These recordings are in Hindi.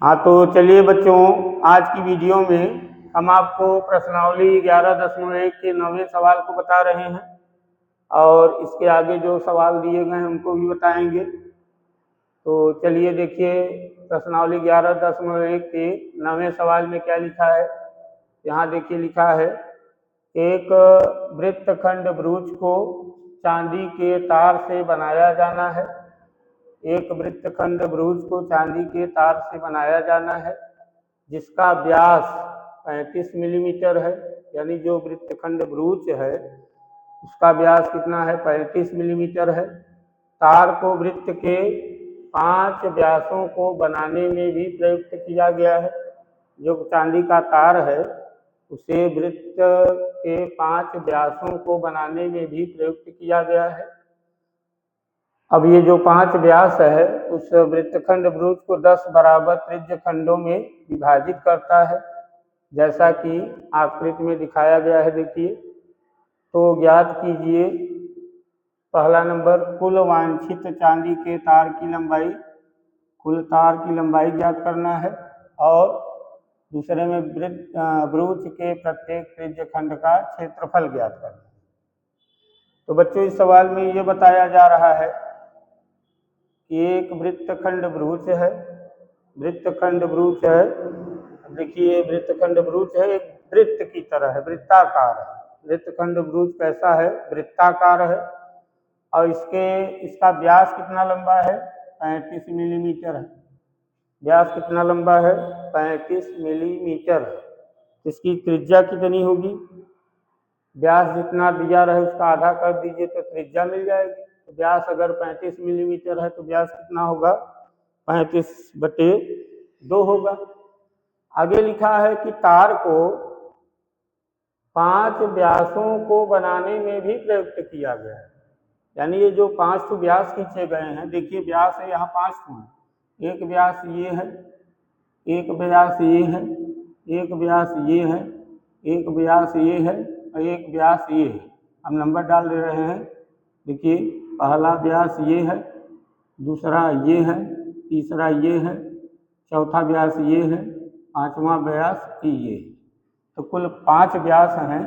हाँ, तो चलिए बच्चों, आज की वीडियो में हम आपको प्रश्नावली 11.1 के 9वें सवाल को बता रहे हैं और इसके आगे जो सवाल दिए गए हैं उनको भी बताएंगे। तो चलिए देखिए, प्रश्नावली 11.1 के 9वें सवाल में क्या लिखा है। यहाँ देखिए लिखा है, एक वृत्तखंड ब्रूच को चांदी के तार से बनाया जाना है। एक वृत्तखंड ब्रूच को चांदी के तार से बनाया जाना है जिसका व्यास 35 मिलीमीटर है। यानी जो वृत्तखंड ब्रूच है उसका व्यास कितना है? 35 मिलीमीटर है। तार को वृत्त के 5 व्यासों को बनाने में भी प्रयुक्त किया गया है। जो चांदी का तार है उसे वृत्त के 5 व्यासों को बनाने में भी प्रयुक्त किया गया है। अब ये जो 5 व्यास है उस वृत्तखंड ब्रूच को 10 बराबर त्रिज्य खंडों में विभाजित करता है, जैसा कि आकृति में दिखाया गया है। देखिए, तो ज्ञात कीजिए पहला नंबर, कुल वांछित चांदी के तार की लंबाई। कुल तार की लंबाई ज्ञात करना है। और दूसरे में ब्रूच के प्रत्येक त्रिज्य खंड का क्षेत्रफल ज्ञात करना है। तो बच्चों, इस सवाल में ये बताया जा रहा है कि एक वृत्तखंड ब्रूच है। वृत्तखंड ब्रूच है, देखिए वृत्तखंड ब्रूच है, एक वृत्त की तरह है, वृत्ताकार है। वृत्तखंड ब्रूच कैसा है? वृत्ताकार है। और इसका व्यास कितना लंबा है? 35 मिलीमीटर है। व्यास कितना लंबा है? 35 मिलीमीटर है। इसकी त्रिज्या कितनी होगी? व्यास जितना दिया रहे उसका आधा कर दीजिए तो त्रिज्या मिल जाएगी। तो व्यास अगर 35 मिलीमीटर है तो व्यास कितना होगा? 35/2 होगा। आगे लिखा है कि तार को 5 व्यासों को बनाने में भी प्रयुक्त किया गया है। यानी ये जो 5 व्यास खींचे गए हैं, देखिए व्यास है यहाँ 5 हैं। एक व्यास ये है, एक व्यास ये है, एक व्यास ये है, एक व्यास ये है और एक व्यास ये है। हम नंबर डाल दे रहे हैं। देखिए, पहला व्यास ये है, दूसरा ये है, तीसरा ये है, चौथा व्यास ये है, पांचवा व्यास ये है। तो कुल 5 व्यास हैं।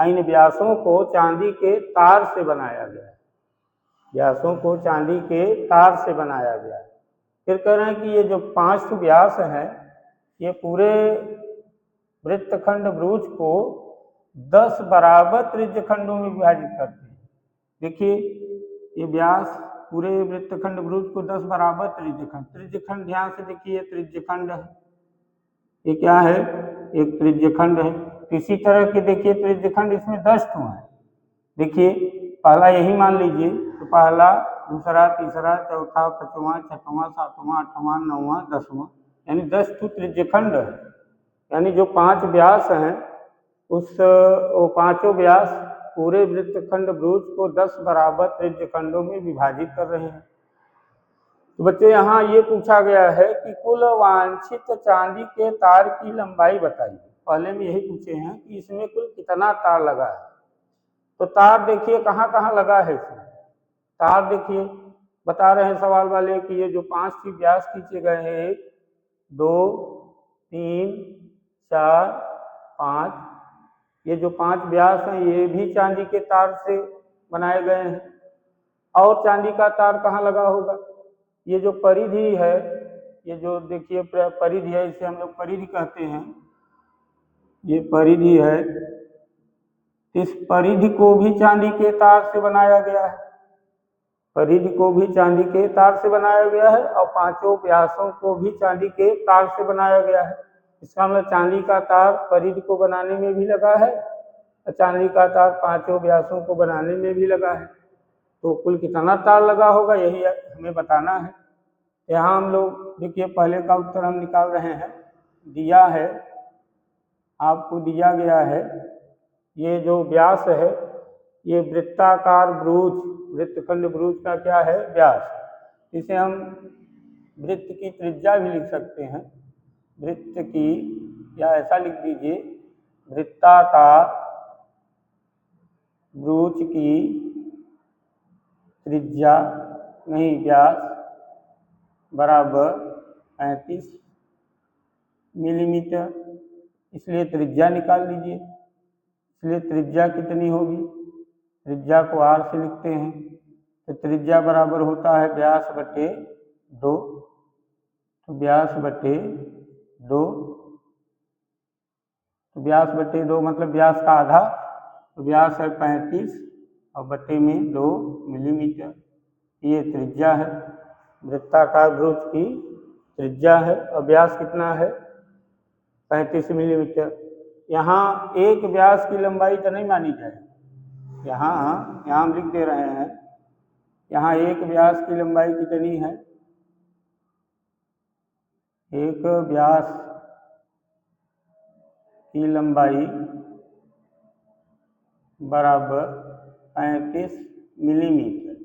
इन व्यासों को चांदी के तार से बनाया गया है। व्यासों को चांदी के तार से बनाया गया है। फिर कह रहे हैं कि ये जो 5 व्यास हैं ये पूरे वृत्तखंड ब्रूच को 10 बराबर त्रिज्य खंडों में विभाजित करते हैं। देखिए, ये व्यास पूरे वृत्तखंड ब्रूच को 10 बराबर त्रिज्यखंड, त्रिज्यखंड ध्यान से देखिए, त्रिज्यखंड है। ये क्या है? एक त्रिज्यखंड है। इसी तरह के देखिए त्रिज्यखंड इसमें 10 ठो है। देखिए, पहला यही मान लीजिए, तो पहला, दूसरा, तीसरा, चौथा, पांचवा, छठवां, सातवां, आठवां, नौवां, 10वां, यानी 10 ठो त्रिज्यखंड है। यानी जो 5 व्यास हैं वो पांचों व्यास पूरे वृत्तखंड ब्रूच को 10 बराबर त्रिज्यखंडों में विभाजित कर रहे हैं। तो बच्चों, यहाँ ये पूछा गया है कि कुल वांछित चांदी के तार की लंबाई बताइए। पहले में यही पूछे हैं कि इसमें कुल कितना तार लगा है। तो तार देखिए कहाँ कहाँ लगा है इसमें। तार देखिए बता रहे हैं सवाल वाले कि ये जो 5 व्यास खींचे गए हैं, 1, 2, 3, 4, 5, ये जो 5 व्यास हैं ये भी चांदी के तार से बनाए गए हैं। और चांदी का तार कहाँ लगा होगा? ये जो परिधि है, ये जो देखिए परिधि है, इसे हम लोग परिधि कहते हैं। ये परिधि है, इस परिधि को भी चांदी के तार से बनाया गया है। परिधि को भी चांदी के तार से बनाया गया है और 5 व्यासों को भी चांदी के तार से बनाया गया है। इसका मतलब चांदी का तार परिधि को बनाने में भी लगा है और चांदी का तार 5 व्यासों को बनाने में भी लगा है। तो कुल कितना तार लगा होगा यही हमें बताना है। यहाँ हम लोग देखिए पहले का उत्तर हम निकाल रहे हैं। दिया है, आपको दिया गया है, ये जो व्यास है ये वृत्ताकार ब्रूच, वृत्तखंड ब्रूच का क्या है? व्यास। इसे हम वृत्त की त्रिज्या भी लिख सकते हैं। वृत्त की, या ऐसा लिख दीजिए, वृत्ताकार ब्रूच की त्रिज्या, नहीं व्यास, बराबर 35 मिलीमीटर, इसलिए त्रिज्या निकाल लीजिए। इसलिए त्रिज्या कितनी होगी, त्रिज्या को r से लिखते हैं, तो त्रिज्या बराबर होता है व्यास बटे 2, तो व्यास बटे 2, तो व्यास बटे 2 मतलब व्यास का आधा, तो व्यास है 35 और बटे में 2 मिलीमीटर, ये त्रिज्या है, वृत्ताकार भुज की त्रिज्या है। और व्यास कितना है, 35 मिलीमीटर। यहाँ एक व्यास की लंबाई तो नहीं मानी जाए, यहाँ हम लिख दे रहे हैं, यहाँ एक व्यास की लंबाई कितनी है, एक व्यास की लंबाई बराबर 35 मिलीमीटर।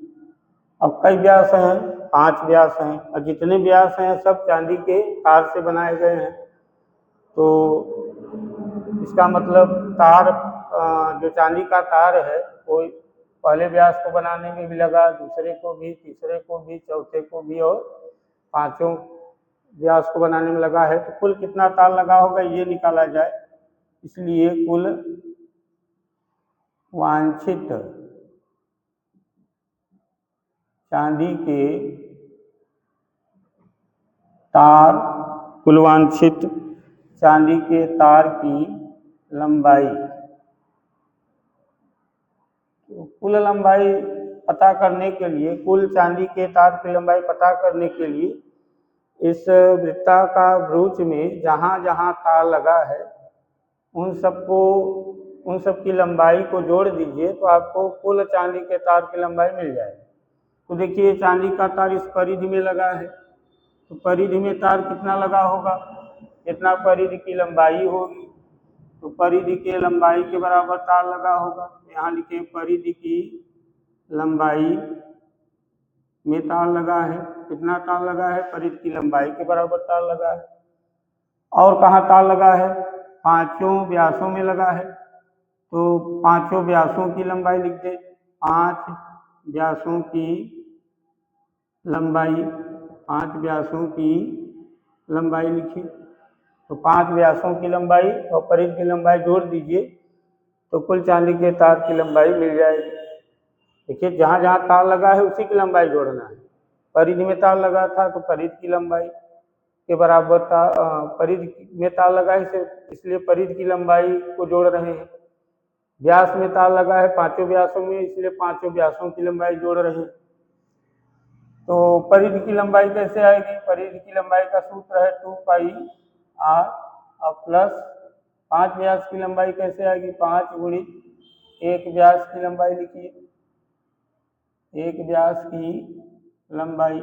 अब कई व्यास हैं, 5 व्यास हैं, और जितने व्यास हैं सब चांदी के तार से बनाए गए हैं, तो इसका मतलब तार जो चांदी का तार है वो पहले व्यास को बनाने में भी लगा, दूसरे को भी, तीसरे को भी, चौथे को भी और पांचों व्यास को बनाने में लगा है, तो कुल कितना तार लगा होगा ये निकाला जाए। इसलिए कुल वांछित चांदी के तार, कुल वांछित चांदी के तार की लंबाई, तो कुल लंबाई पता करने के लिए, कुल चांदी के तार की लंबाई पता करने के लिए इस वृत्ताकार भुज में जहाँ जहाँ तार लगा है उन सब की लंबाई को जोड़ दीजिए, तो आपको कुल चांदी के तार की लंबाई मिल जाएगी। तो देखिए चांदी का तार इस परिधि में लगा है, तो परिधि में तार कितना लगा होगा, कितना परिधि की लंबाई होगी, तो परिधि के लंबाई के बराबर तार लगा होगा। यहाँ लिखे परिधि की लंबाई में तार लगा है, कितना तार लगा है, परिधि की लंबाई के बराबर तार लगा है। और कहाँ तार लगा है, पांचों व्यासों में लगा है, तो पांचों व्यासों की लंबाई लिख दे, 5 व्यासों की लंबाई, 5 व्यासों की लंबाई लिखी, तो 5 व्यासों की लंबाई और परिधि की लंबाई जोड़ दीजिए, तो कुल चांदी के तार की लंबाई मिल जाएगी। देखिए जहाँ जहाँ तार लगा है उसी की लंबाई जोड़ना है। परिधि में तार लगा था तो परिधि की लंबाई के बराबर परिधि में तार लगा है इसलिए परिधि की लंबाई को जोड़ रहे हैं। व्यास में तार लगा है पांचों व्यासों में, इसलिए पांचों व्यासों की लंबाई जोड़ रहे हैं। तो परिधि की लंबाई कैसे आएगी, परिधि की लंबाई का सूत्र है 2 पाई r और प्लस 5 व्यास की लंबाई कैसे आएगी, 5 गुणित 1 व्यास की लंबाई लिखिए, 1 व्यास की लंबाई,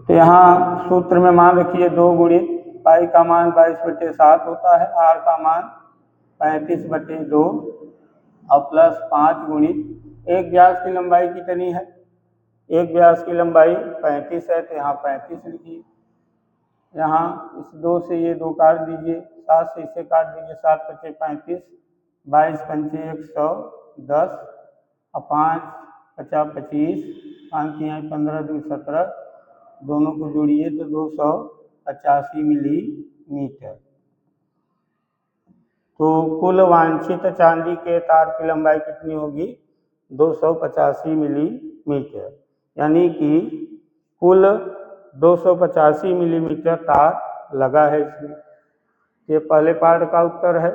तो यहाँ सूत्र में मान रखिए 2 गुणित पाई का मान 22/7 होता है, r का मान 35/2 और प्लस 5 गुणित 1 व्यास की लंबाई कितनी है, 1 व्यास की लंबाई 35 है, तो यहाँ 35 लिखिए। यहाँ इस 2 से ये 2 काट दीजिए, 7 से इसे काट दीजिए, 7 × 35, 22 × 110 और 5 × 25, 5 × 15 × 2 17, दोनों को जोड़िए तो 285 मिलीमीटर। तो कुल वांछित चांदी के तार की लंबाई कितनी होगी, 285 मिलीमीटर, यानी कि कुल 285 मिलीमीटर तार लगा है इसमें। ये पहले पार्ट का उत्तर है।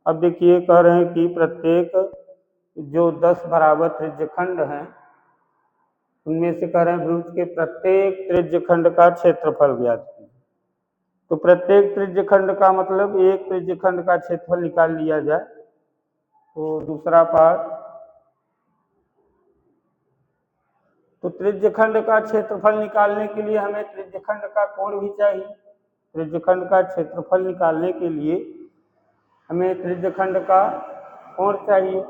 अब देखिए कह रहे हैं कि प्रत्येक जो 10 बराबर त्रिज्यखंड हैं उनमें से कह रहे हैं भुज के प्रत्येक त्रिज्यखंड का क्षेत्रफल ज्ञात कीजिए। तो प्रत्येक त्रिज्यखंड का मतलब एक त्रिज्यखंड का क्षेत्रफल निकाल लिया जाए। तो दूसरा पार्ट, तो त्रिज्यखंड का क्षेत्रफल निकालने के लिए हमें त्रिज्यखंड का कोण भी चाहिए। त्रिज्यखंड का क्षेत्रफल निकालने के लिए हमें त्रिज्यखंड का कोण चाहिए।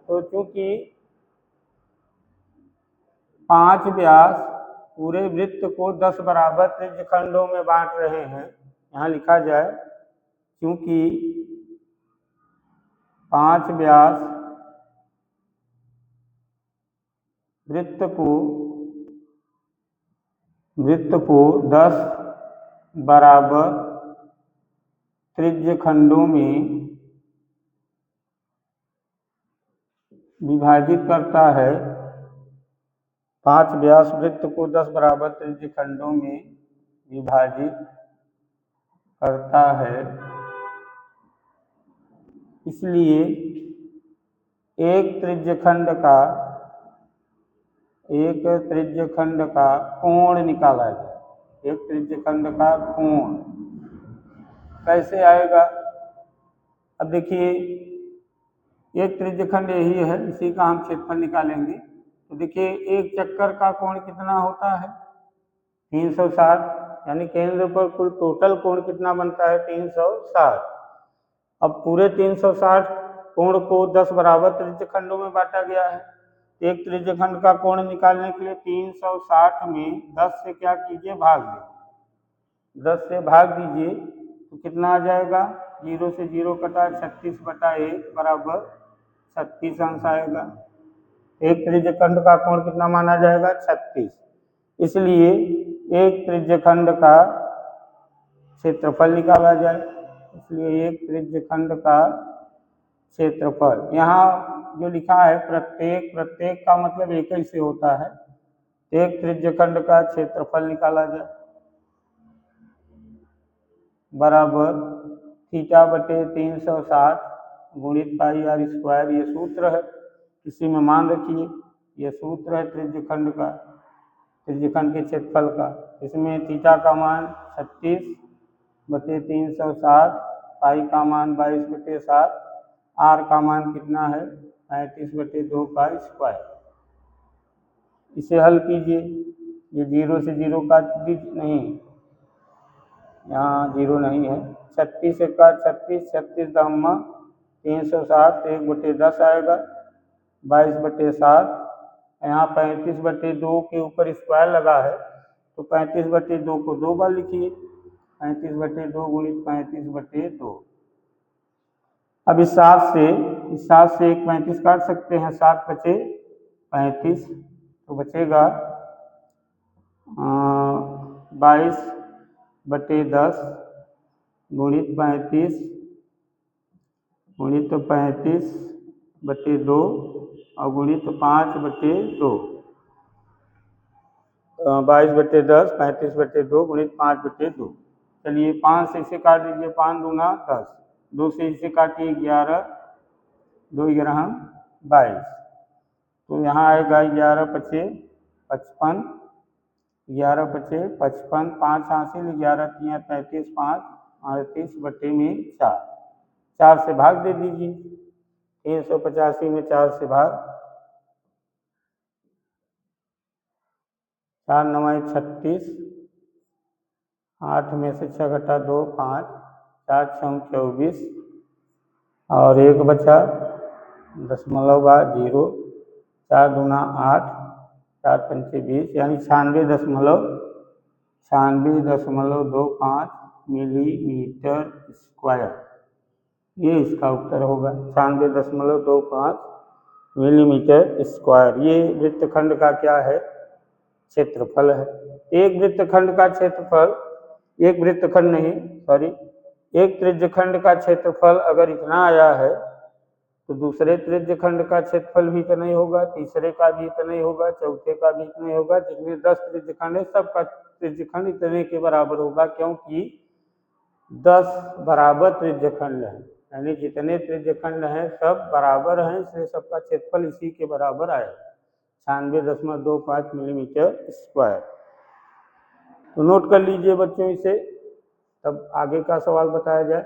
तो चूंकि 5 व्यास पूरे वृत्त को 10 बराबर त्रिज्यखंडों में बांट रहे हैं, यहाँ लिखा जाए क्योंकि 5 व्यास वृत्त को वृत्त को 10 बराबर त्रिज्य खंडों में विभाजित करता है। 5 व्यास वृत्त को 10 बराबर त्रिज्य खंडों में विभाजित करता है, इसलिए एक त्रिज्यखंड का कोण निकाला जाए। एक त्रिज्यखंड का कोण कैसे आएगा? अब देखिए, एक त्रिज्यखंड यही है, इसी का हम क्षेत्रफल निकालेंगे। तो देखिए, एक चक्कर का कोण कितना होता है? 360, यानी केंद्र पर कुल टोटल कोण कितना बनता है? 360। अब पूरे 360 कोण को 10 बराबर त्रिज्यखंडों में बांटा गया है। एक त्रिज्यखंड का कोण निकालने के लिए 360 में 10 से क्या कीजिए? भाग दीजिए। 10 से भाग दीजिए तो कितना आ जाएगा? 0 से 0 कटा, 36/1 बराबर 36 अंश आएगा। एक त्रिज्यखंड का कोण कितना माना जाएगा? 36। इसलिए एक त्रिज्यखंड का क्षेत्रफल निकाला जाए। इसलिए एक त्रिज्यखंड का क्षेत्रफल, यहाँ जो लिखा है प्रत्येक का मतलब एक ही से होता है। एक त्रिज्यखंड का क्षेत्रफल निकाला जाए बराबर θ/360 गुणित पाई r स्क्वायर। ये सूत्र है, इसी में मान रखिए। ये सूत्र है त्रिज्यखंड के क्षेत्रफल का। इसमें थीटा का मान 36/360, पाई का मान 22/7, आर का मान कितना है? 35/2 का स्क्वायर। इसे हल कीजिए। ये 0 से 0 काट दीजिए, नहीं, यहाँ 0 नहीं है। 36 का 36, 36 दम्मा 360, 1/10 आएगा, 22/7। यहाँ 35/2 के ऊपर स्क्वायर लगा है, तो 35/2 को 2 बार लिखिए। 35/2 गुणित 35/2। अब इस 7 से एक 35 काट सकते हैं। 7 बचे 35, तो बचेगा 22/10 गुणित 35 गुणित 35/2 और गुणित 5/2। 22/10, 35/2 गुणित 5/2। चलिए 5 से इसे काट दीजिए। 5 दूना 10, 2 से इसे काटिए 11, 2 11 22। तो यहाँ आएगा 11/5 55, 11/5 5 हासिल, 11 3 35, 5 38/4। 4 से भाग दे दीजिए। 385 में 4 से भाग, 4 9 36, 8 में से 6 घटा 2 5, 4 6 24 और 1 बचा 0.0। 4 दूना 8, 4 पंचे 20, यानी 96.25 मिलीमीटर स्क्वायर। ये इसका उत्तर होगा, 96.25 मिलीमीटर स्क्वायर। ये वृत्तखंड का क्या है? क्षेत्रफल है। एक वृत्तखंड का क्षेत्रफल, एक वृत्तखंड नहीं, सॉरी, एक त्रिज्यखंड का क्षेत्रफल अगर इतना आया है, तो दूसरे त्रिज्यखंड का क्षेत्रफल भी इतना ही होगा, तीसरे का भी इतना ही होगा, चौथे का भी इतना ही होगा। जितने 10 त्रिज्यखंड है, सबका त्रिज्यखंड इतने के बराबर होगा, क्योंकि 10 बराबर त्रिज्यखंड है, यानी जितने त्रिज्यखंड हैं सब बराबर हैं, इसलिए सबका क्षेत्रफल इसी के बराबर आएगा, 96.25 मिलीमीटर स्क्वायर। तो नोट कर लीजिए बच्चों इसे, तब आगे का सवाल बताया जाए।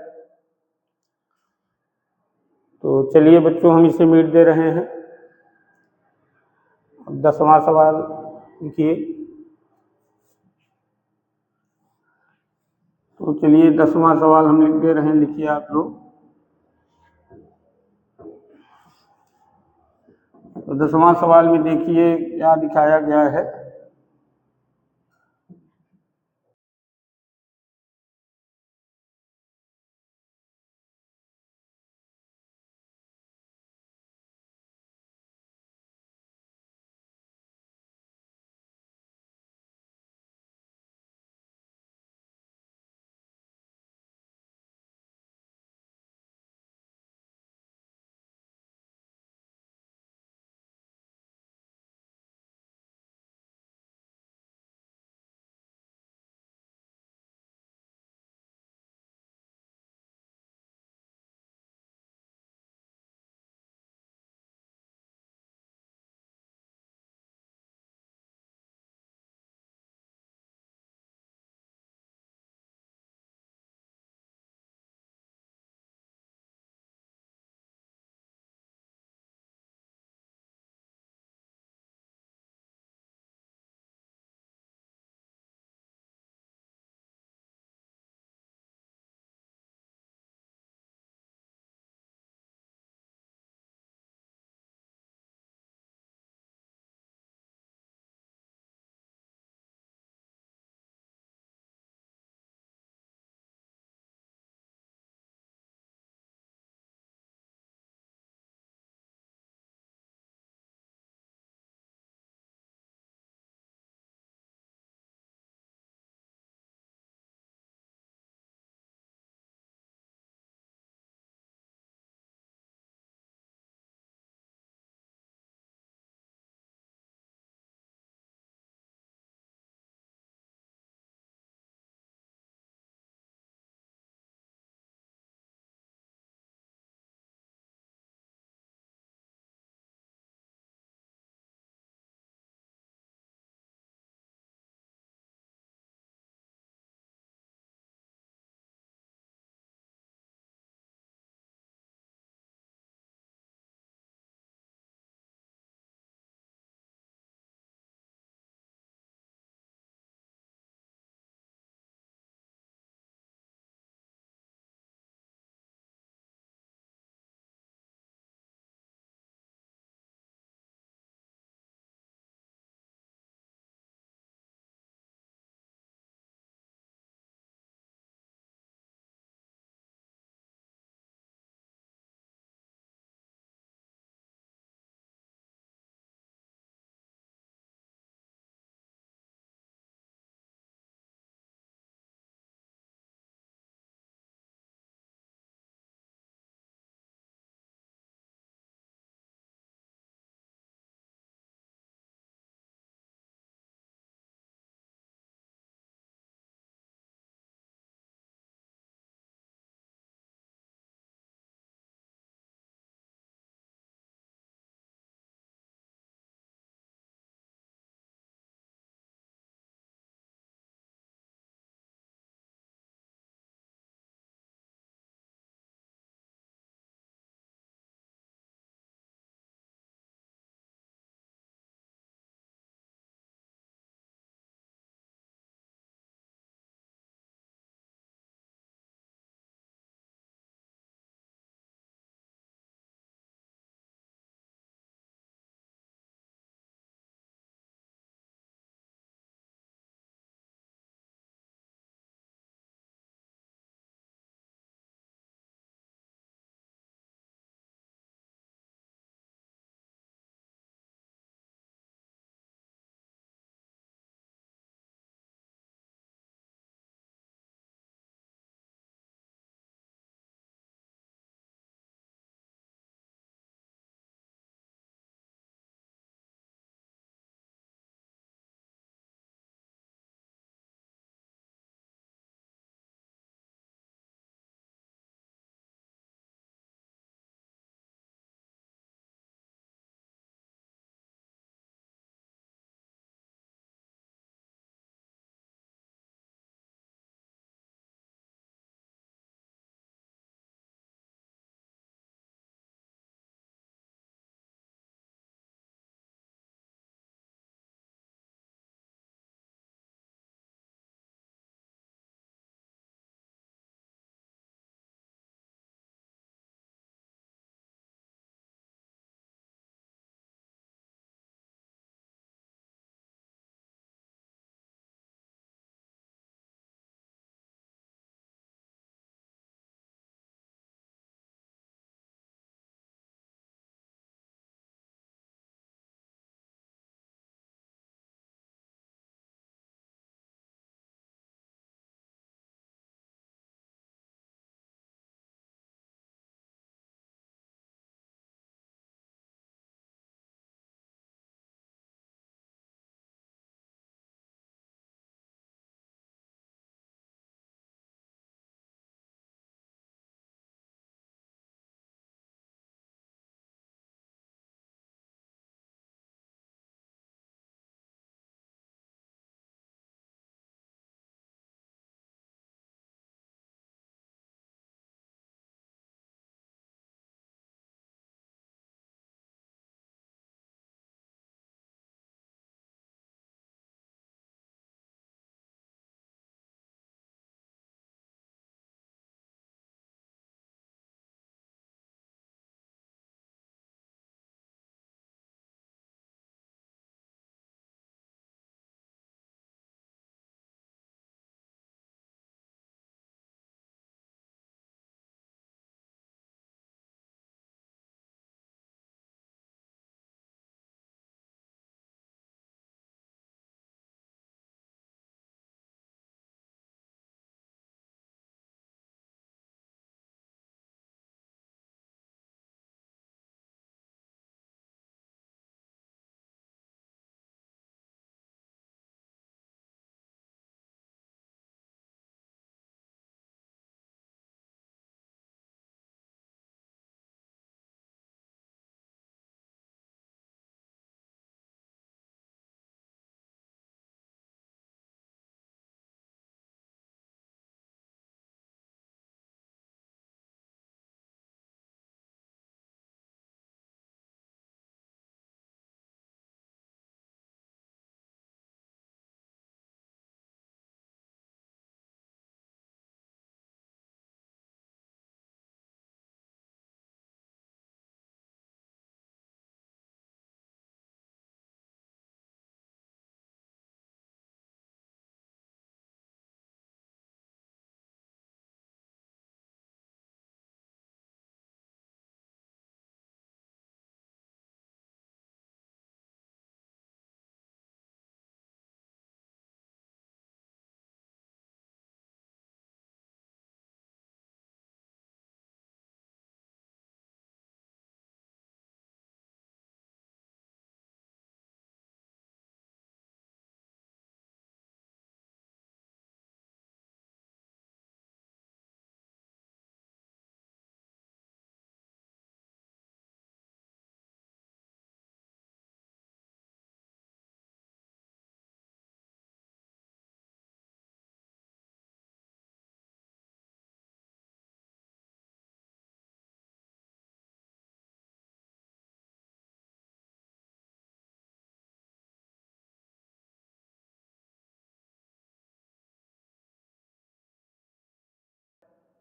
तो चलिए बच्चों, हम इसे मीट दे रहे हैं। अब 10वां सवाल लिखिए। तो चलिए 10वां सवाल हम लिख दे रहे हैं, लिखिए आप लोग। तो 10वां सवाल में देखिए क्या दिखाया गया है।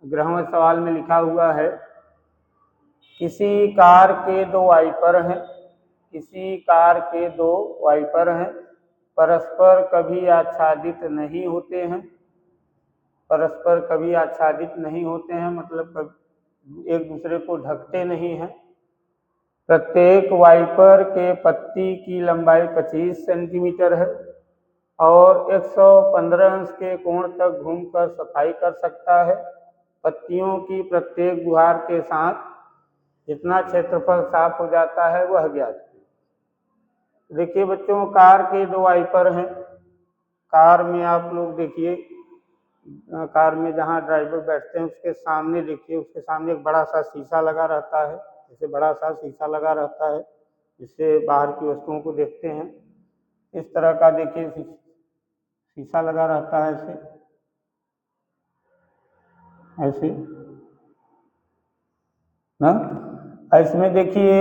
11वें सवाल में लिखा हुआ है, किसी कार के दो वाइपर हैं, किसी कार के दो वाइपर हैं, परस्पर कभी आच्छादित नहीं होते हैं, परस्पर कभी आच्छादित नहीं होते हैं मतलब एक दूसरे को ढकते नहीं हैं। प्रत्येक वाइपर के पत्ती की लंबाई 25 सेंटीमीटर है और 115 अंश के कोण तक घूमकर सफाई कर सकता है। पत्तियों की प्रत्येक गुहार के साथ जितना क्षेत्रफल साफ हो जाता है वह ज्ञात है। देखिए बच्चों, कार के दो वाइपर हैं। कार में आप लोग देखिए, कार में जहाँ ड्राइवर बैठते हैं उसके सामने देखिए, उसके सामने एक बड़ा सा शीशा लगा रहता है। जैसे बड़ा सा शीशा लगा रहता है जिससे बाहर की वस्तुओं को देखते हैं। इस तरह का देखिए शीशा लगा रहता है ऐसे ऐसे ना। इसमें देखिए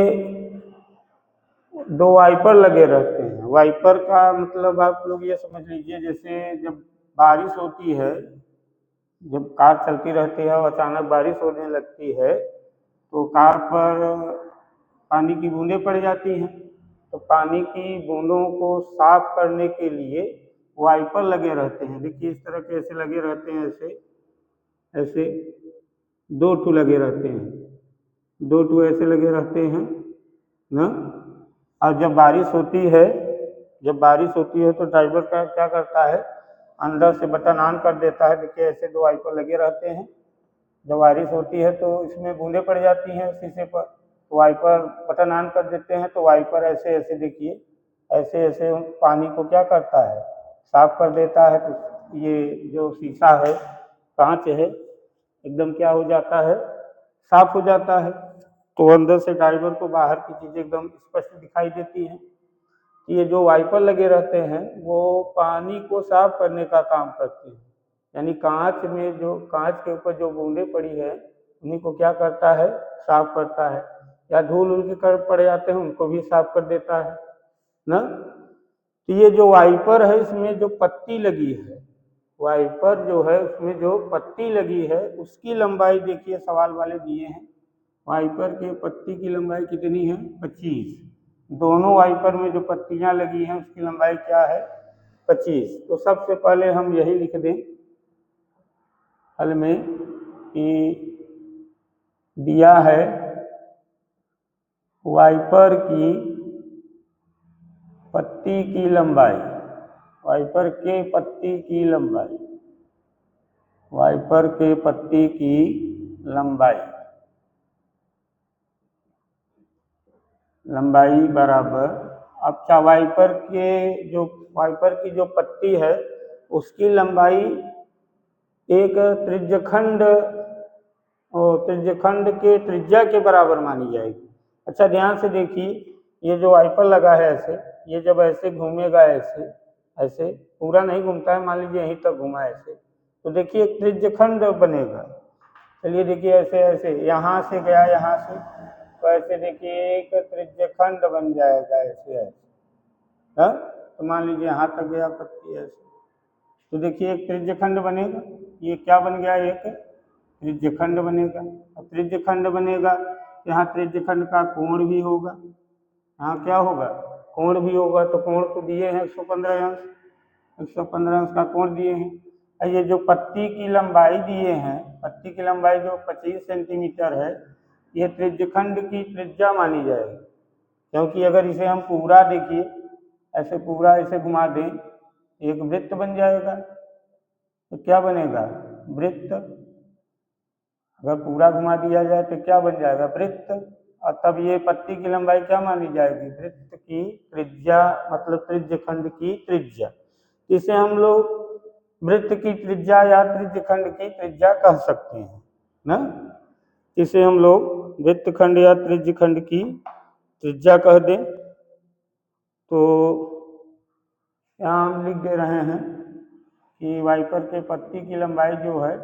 दो वाइपर लगे रहते हैं। वाइपर का मतलब आप लोग ये समझ लीजिए, जैसे जब बारिश होती है, जब कार चलती रहती है और अचानक बारिश होने लगती है तो कार पर पानी की बूंदें पड़ जाती हैं। तो पानी की बूंदों को साफ करने के लिए वाइपर लगे रहते हैं। देखिए इस तरह के ऐसे लगे रहते हैं, ऐसे ऐसे दो ठू लगे रहते हैं, दो ठू ऐसे लगे रहते हैं ना। और जब बारिश होती है, जब बारिश होती है तो ड्राइवर का क्या करता है, अंदर से बटन ऑन कर देता है। देखिए ऐसे दो वाइपर लगे रहते हैं। जब बारिश होती है तो इसमें बूंदें पड़ जाती हैं शीशे पर, तो वाइपर बटन ऑन कर देते हैं तो वाइपर ऐसे ऐसे देखिए ऐसे ऐसे पानी को क्या करता है, साफ कर देता है। तो ये जो शीशा है, कांच है, एकदम क्या हो जाता है, साफ हो जाता है। तो अंदर से ड्राइवर को बाहर की चीजें एकदम स्पष्ट दिखाई देती हैं। ये जो वाइपर लगे रहते हैं वो पानी को साफ करने का काम करते हैं। यानी कांच में जो, कांच के ऊपर जो बूंदें पड़ी है उन्हीं को क्या करता है, साफ करता है। या धूल उनके कर पड़ जाते हैं उनको भी साफ कर देता है ना। तो ये जो वाइपर है इसमें जो पत्ती लगी है, वाइपर जो है उसमें जो पत्ती लगी है उसकी लंबाई देखिए सवाल वाले दिए हैं। वाइपर के पत्ती की लंबाई कितनी है, 25। दोनों वाइपर में जो पत्तियां लगी हैं उसकी लंबाई क्या है, 25। तो सबसे पहले हम यही लिख दें हल में कि दिया है वाइपर की पत्ती की लंबाई, वाइपर के पत्ती की लंबाई, वाइपर के पत्ती की लंबाई, लंबाई बराबर, अच्छा वाइपर की जो पत्ती है उसकी लंबाई एक त्रिज्यखंड के त्रिज्या के बराबर मानी जाएगी। अच्छा ध्यान से देखिए, ये जो वाइपर लगा है ऐसे, ये जब ऐसे घूमेगा ऐसे ऐसे, पूरा नहीं घूमता है, मान लीजिए यहीं तक घूमा ऐसे, तो देखिए एक त्रिज्यखंड बनेगा। चलिए देखिए ऐसे ऐसे यहाँ से गया यहाँ से, तो ऐसे देखिए एक त्रिज्यखंड बन जाएगा ऐसे ऐसे। हाँ, तो मान लीजिए यहाँ तक गया पत्ती ऐसे, तो देखिए एक त्रिज्यखंड बनेगा। ये क्या बन गया, एक त्रिज्यखंड बनेगा। अब त्रिज्यखंड बनेगा, यहाँ त्रिज्यखंड का कोण भी होगा, यहाँ क्या होगा, कोण भी होगा। तो कोण तो दिए हैं 115 अंश, 115 अंश का कोण दिए हैं। ये जो पत्ती की लंबाई दिए हैं, पत्ती की लंबाई जो 25 सेंटीमीटर है, ये त्रिज्यखंड की त्रिज्या मानी जाएगी। क्योंकि अगर इसे हम पूरा देखिए ऐसे पूरा ऐसे घुमा दें, एक वृत्त बन जाएगा। तो क्या बनेगा, वृत्त। अगर पूरा घुमा दिया जाए तो क्या बन जाएगा, वृत्त। और तब ये पत्ती की लंबाई क्या मानी जाएगी, वृत्त की त्रिज्या, मतलब त्रिज्यखंड की त्रिज्या। इसे हम लोग वृत्त की त्रिज्या या त्रिज्यखंड की त्रिज्या कह सकते हैं ना। इसे हम लोग वृत्तखंड या त्रिज्यखंड की त्रिज्या कह दें। तो यहाँ हम लिख दे रहे हैं कि वाइपर के पत्ती की लंबाई जो है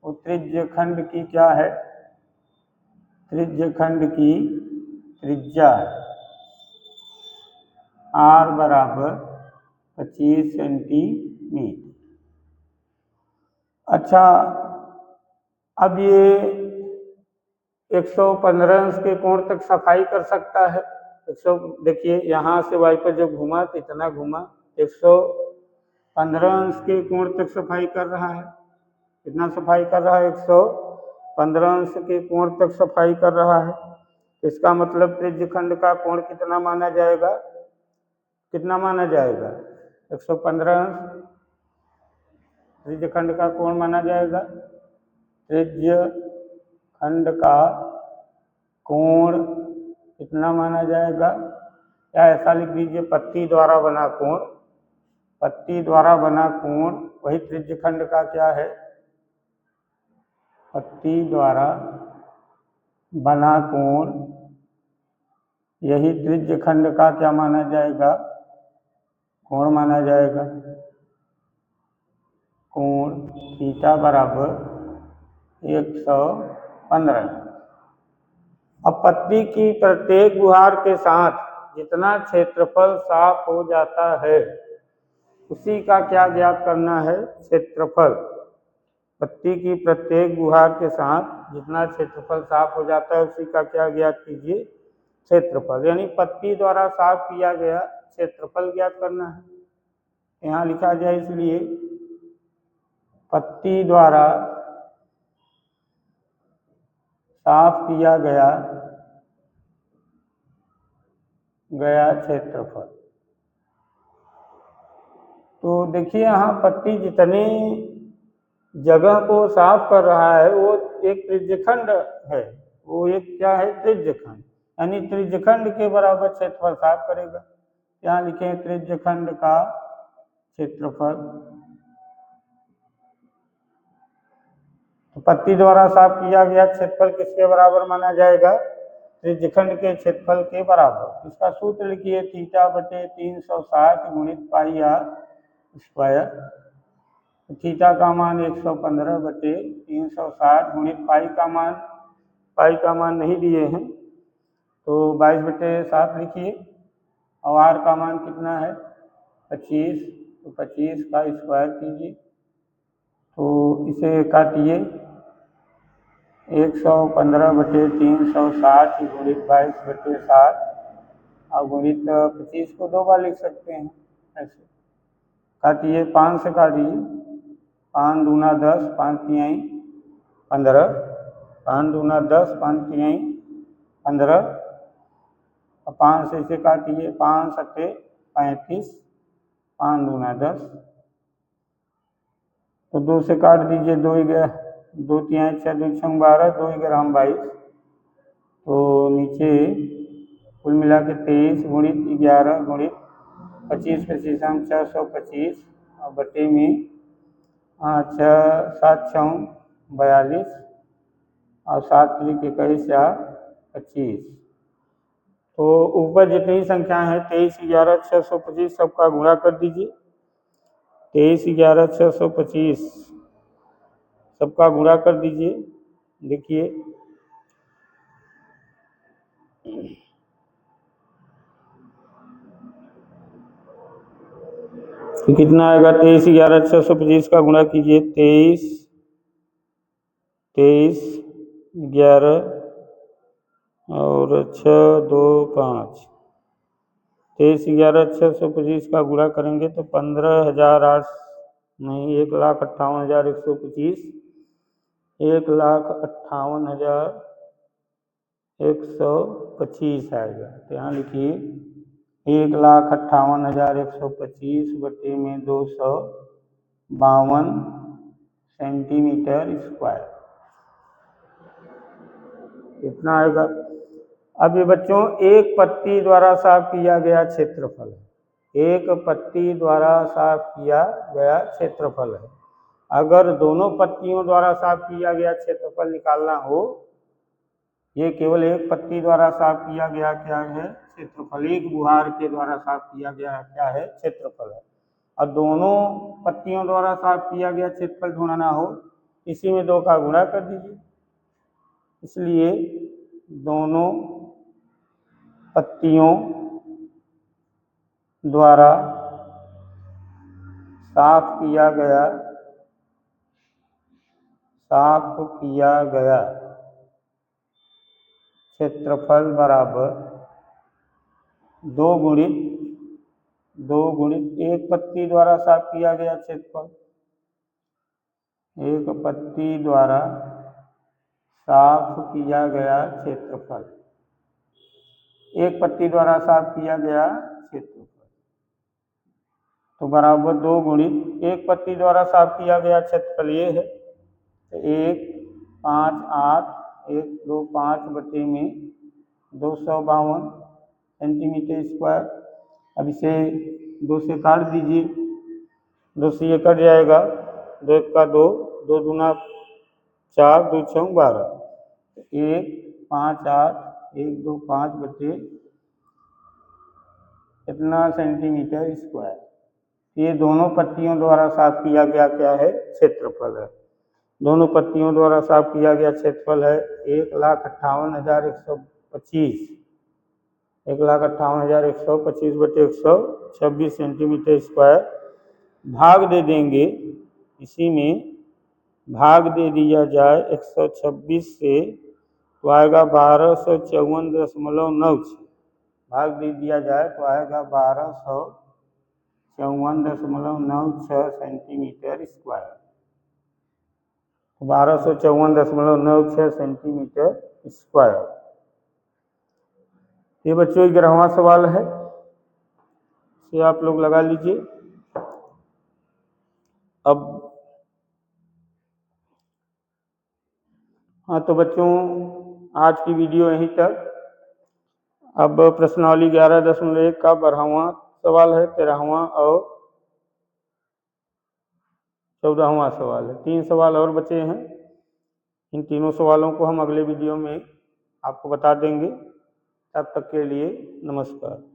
वो त्रिज्यखंड की क्या है, त्रिज्यखंड की त्रिज्या r बराबर 25 सेंटीमीटर। अच्छा अब ये 115 अंश के कोण तक सफाई कर सकता है। 100 देखिए यहाँ से वाइपर जो घूमा तो इतना घूमा, 115 अंश के कोण तक सफाई कर रहा है। कितना सफाई कर रहा है? 115 अंश के कोण तक सफाई कर रहा है। इसका मतलब त्रिज्यखंड का कोण कितना माना जाएगा? कितना माना जाएगा? 115 अंश त्रिज्यखंड का कोण माना जाएगा। त्रिज्यखंड का कोण कितना माना जाएगा? या ऐसा लिख दीजिए, पत्ती द्वारा बना कोण। पत्ती द्वारा बना कोण वही त्रिज्यखंड का क्या है? पत्ती द्वारा बना कोण यही त्रिज्यखंड का क्या माना जाएगा? कोण माना जाएगा। कोण थीटा बराबर 115। अब पत्ती की प्रत्येक गुहार के साथ जितना क्षेत्रफल साफ हो जाता है उसी का क्या ज्ञात करना है? क्षेत्रफल। पत्ती की प्रत्येक गुहार के साथ जितना क्षेत्रफल साफ हो जाता है उसी का क्या ज्ञात कीजिए? क्षेत्रफल। यानी पत्ती द्वारा साफ किया गया क्षेत्रफल ज्ञात करना है। यहाँ लिखा जाए इसलिए पत्ती द्वारा साफ किया गया क्षेत्रफल। तो देखिए यहाँ पत्ती जितनी जगह को साफ कर रहा है वो एक त्रिज्यखंड है। वो एक क्या है? त्रिज्यखंड। यानी त्रिज्यखंड के बराबर क्षेत्रफल साफ करेगा। यहाँ लिखें त्रिज्यखंड का क्षेत्रफल। तो पत्ती द्वारा साफ किया गया क्षेत्रफल किसके बराबर माना जाएगा? त्रिज्यखंड के क्षेत्रफल के बराबर। इसका सूत्र लिखिए, थीटा बटे 360 गुणित पाई आर स्क्वायर। थीटा का मान 115 बटे 360 गुणित पाई का मान नहीं दिए हैं तो 22 बटे 7 लिखिए। और आर का मान कितना है? 25। तो 25 का स्क्वायर कीजिए। तो इसे काटिए, 115 बटे 360 गुणित 22 बटे 7 और गुणित 25 को 2 बार लिख सकते हैं ऐसे। काटिए, 5 से काटिए, 5 दूना 10, 5 तिहाई 15, 5 दूना 10, 5 तिहाई 15 और 5 से इसे काटिए, 5 सत्ते 35, 5 दूना 10। तो 2 से काट दीजिए, 2 तिहाई 6, 2 छंग 12, 2 ग्राम 22। तो नीचे कुल मिला के 23 गुणित 11 गुणित 25 25 हम 625 और बटे में 7 6 42 और 7 3 21 या 25। तो ऊपर जितनी संख्या है 23 11 625 सबका गुणा कर दीजिए। 23 11 625 सबका गुणा कर दीजिए। देखिए तो कितना आएगा? 23 11 625 का गुणा कीजिए। 23 11 और 6 2 5। 23 11 625 का गुणा करेंगे तो 15,008 नहीं 1,58,125 1,58,125 आएगा। तो यहाँ लिखिए 1,58,125 बटे में 252 सेंटीमीटर स्क्वायर। कितना आएगा? अब ये बच्चों एक पत्ती द्वारा साफ किया गया क्षेत्रफल है। एक पत्ती द्वारा साफ किया गया क्षेत्रफल है। अगर दोनों पत्तियों द्वारा साफ किया गया क्षेत्रफल निकालना हो, ये केवल एक पत्ती द्वारा साफ किया गया क्या है? क्षेत्रफल। एक गुहार के द्वारा साफ किया गया क्या है? क्षेत्रफल है। और दोनों पत्तियों द्वारा साफ किया गया क्षेत्रफल ढूंढना हो, इसी में 2 का गुणा कर दीजिए। इसलिए दोनों पत्तियों द्वारा साफ किया गया साफ किया गया क्षेत्रफल बराबर 2 गुणित एक पत्ती द्वारा साफ किया गया क्षेत्रफल, एक पत्ती द्वारा साफ किया गया क्षेत्रफल, एक पत्ती द्वारा साफ किया गया क्षेत्रफल, तो बराबर 2 गुणित एक पत्ती द्वारा साफ किया गया क्षेत्रफल ये है, तो 1 5 8 1 2 5 बटे में 252 सेंटीमीटर स्क्वायर। अब इसे 2 से काट दीजिए, 2 से ये कट जाएगा, 2 1 का 2, 2 दूना 4, 2 6 12, 1 5 8 1 2 5 बटे कितना सेंटीमीटर स्क्वायर। ये दोनों पत्तियों द्वारा साफ किया गया क्या है, क्षेत्रफल है। दोनों पत्तियों द्वारा साफ किया गया क्षेत्रफल है 1,58,125, 1,58,125 बटे 126 सेंटीमीटर स्क्वायर। भाग दे देंगे, इसी में भाग दे दिया जाए 126 से तो आएगा 1254.96, भाग दे दिया जाए तो आएगा 1254.96 सेंटीमीटर स्क्वायर, 1254.96 सेंटीमीटर स्क्वायर। ये बच्चों 11वां सवाल है, इसे आप लोग लगा लीजिए। अब हाँ, तो बच्चों आज की वीडियो यहीं तक। अब प्रश्नावली 11.1 का 12वां सवाल है, 13वां और 14वां सवाल है। 3 सवाल और बचे हैं, इन तीनों सवालों को हम अगले वीडियो में आपको बता देंगे। तब तक के लिए नमस्कार।